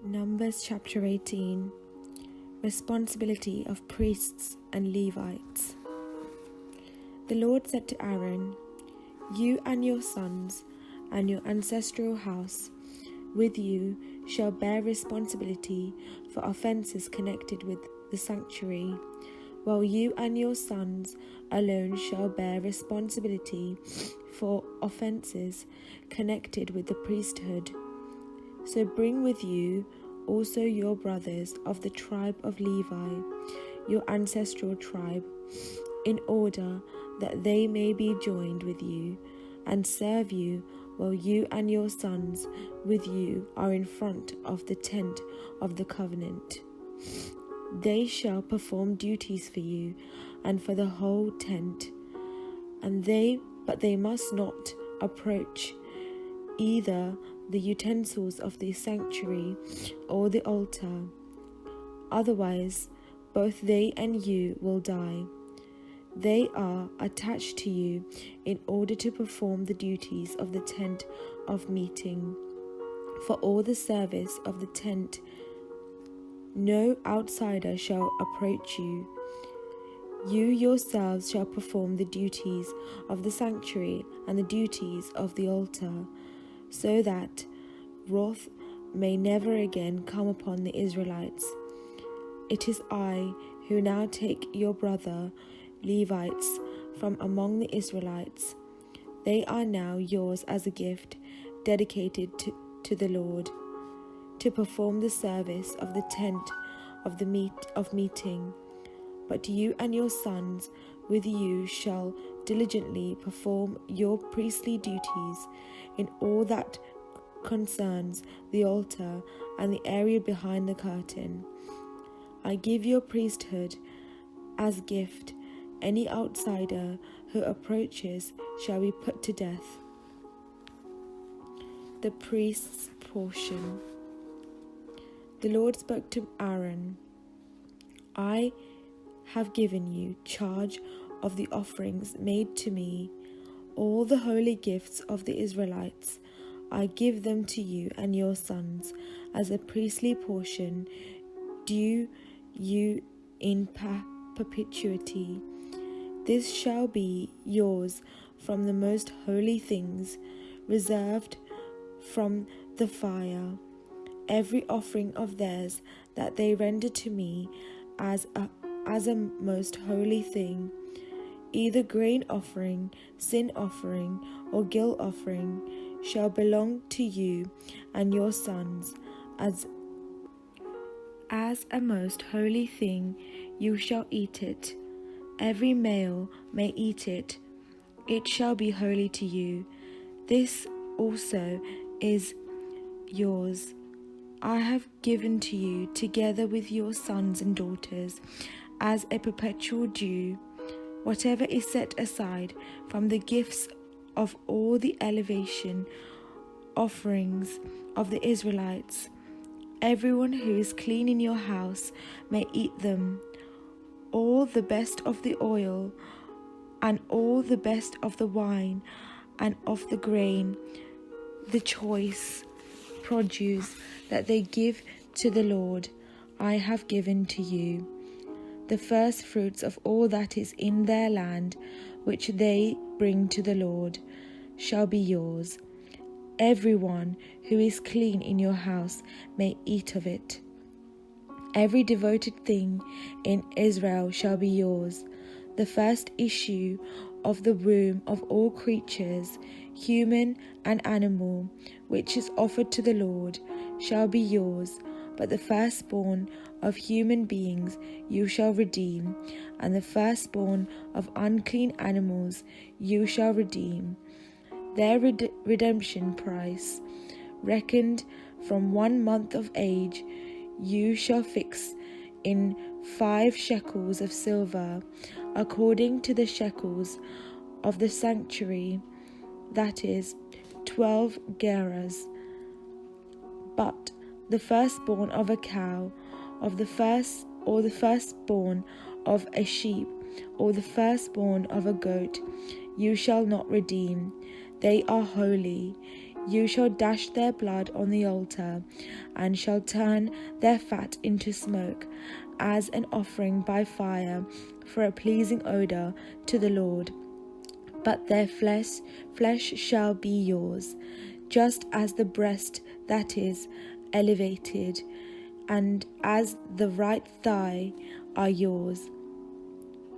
Numbers chapter 18. Responsibility of priests and Levites. The Lord said to Aaron, "You and your sons and your ancestral house with you shall bear responsibility for offences connected with the sanctuary, while you and your sons alone shall bear responsibility for offences connected with the priesthood. So bring with you also your brothers of the tribe of Levi, your ancestral tribe, in order that they may be joined with you and serve you while you and your sons with you are in front of the tent of the covenant. They shall perform duties for you and for the whole tent, but they must not approach either the utensils of the sanctuary or the altar. Otherwise, both they and you will die. They are attached to you in order to perform the duties of the tent of meeting. For all the service of the tent, no outsider shall approach you. You yourselves shall perform the duties of the sanctuary and the duties of the altar, so that wrath may never again come upon the Israelites. It is I who now take your brother Levites from among the Israelites. They are now yours as a gift, dedicated to the Lord, to perform the service of the tent of meeting. But you and your sons with you shall diligently perform your priestly duties in all that concerns the altar and the area behind the curtain. I give your priesthood as gift. Any outsider who approaches shall be put to death." The priest's portion. The Lord spoke to Aaron, "I have given you charge of the offerings made to me, all the holy gifts of the Israelites. I give them to you and your sons as a priestly portion due you in perpetuity. This shall be yours from the most holy things, reserved from the fire. Every offering of theirs that they render to me as a most holy thing, either grain offering, sin offering, or guilt offering, shall belong to you and your sons as a most holy thing. You shall eat it. Every male may eat it. It shall be holy to you. This also is yours. I have given to you together with your sons and daughters as a perpetual due. Whatever is set aside from the gifts of all the elevation offerings of the Israelites, everyone who is clean in your house may eat them. All the best of the oil and all the best of the wine and of the grain, the choice produce that they give to the Lord, I have given to you. The first fruits of all that is in their land, which they bring to the Lord, shall be yours. Everyone who is clean in your house may eat of it. Every devoted thing in Israel shall be yours. The first issue of the womb of all creatures, human and animal, which is offered to the Lord, shall be yours. But the firstborn of human beings you shall redeem, and the firstborn of unclean animals you shall redeem. Their redemption price, reckoned from 1 month of age, you shall fix in 5 shekels of silver, according to the shekels of the sanctuary, that is 12 gerahs. But the firstborn of a cow, or the firstborn of a sheep, or the firstborn of a goat, you shall not redeem. They are holy. You shall dash their blood on the altar, and shall turn their fat into smoke, as an offering by fire, for a pleasing odour to the Lord. But their flesh shall be yours, just as the breast that is elevated, and as the right thigh are yours.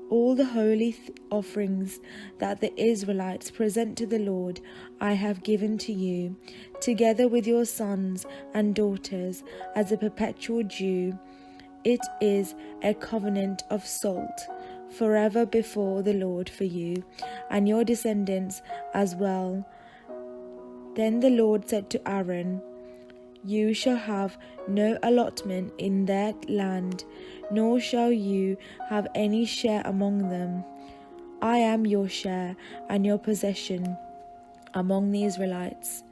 All the holy offerings that the Israelites present to the Lord I have given to you, together with your sons and daughters, as a perpetual due. It is a covenant of salt, forever before the Lord for you, and your descendants as well. Then the Lord said to Aaron, You shall have no allotment in their land, nor shall you have any share among them. I am your share and your possession among the Israelites.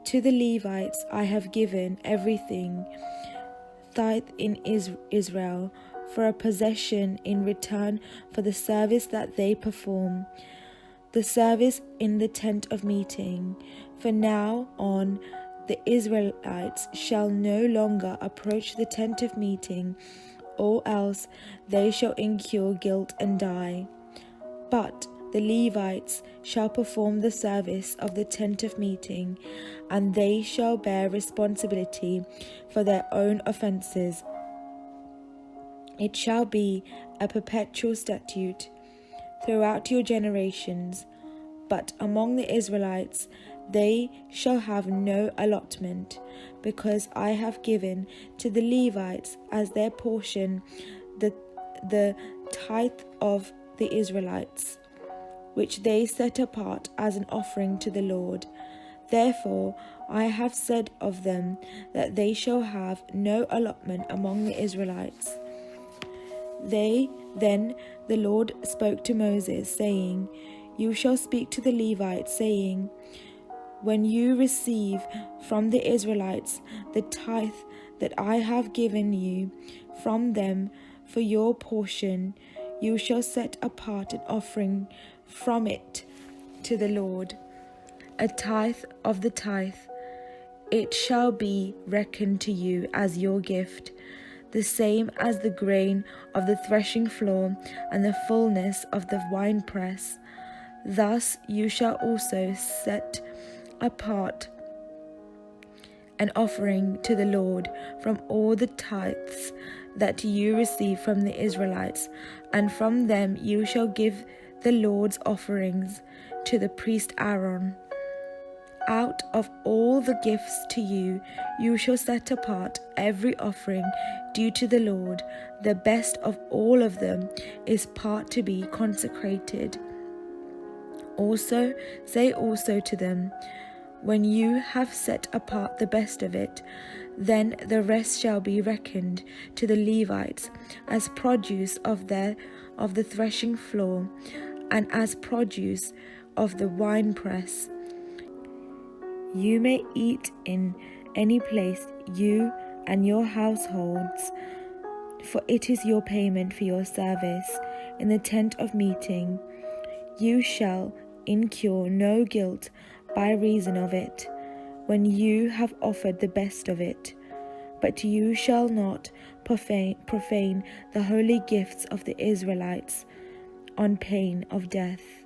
To the Levites I have given everything, tithe in Israel, for a possession in return for the service that they perform, the service in the tent of meeting. For now on, the Israelites shall no longer approach the tent of meeting, or else they shall incur guilt and die. But the Levites shall perform the service of the tent of meeting, and they shall bear responsibility for their own offences. It shall be a perpetual statute throughout your generations. But among the Israelites they shall have no allotment, because I have given to the Levites as their portion the tithe of the Israelites, which they set apart as an offering to the Lord. Therefore I have said of them that they shall have no allotment among the Israelites. Then the Lord spoke to Moses, saying, You shall speak to the Levites, saying, When you receive from the Israelites the tithe that I have given you from them for your portion, you shall set apart an offering from it to the Lord, a tithe of the tithe. It shall be reckoned to you as your gift, the same as the grain of the threshing floor and the fullness of the winepress. Thus you shall also set apart an offering to the Lord from all the tithes that you receive from the Israelites, and from them you shall give the Lord's offerings to the priest Aaron. Out of all the gifts to you, you shall set apart every offering due to the Lord. The best of all of them is part to be consecrated. Also, say also to them, When you have set apart the best of it, then the rest shall be reckoned to the Levites as produce of the threshing floor, and as produce of the winepress. You may eat in any place, you and your households, for it is your payment for your service in the tent of meeting. You shall incur no guilt by reason of it, when you have offered the best of it. But you shall not profane the holy gifts of the Israelites, on pain of death.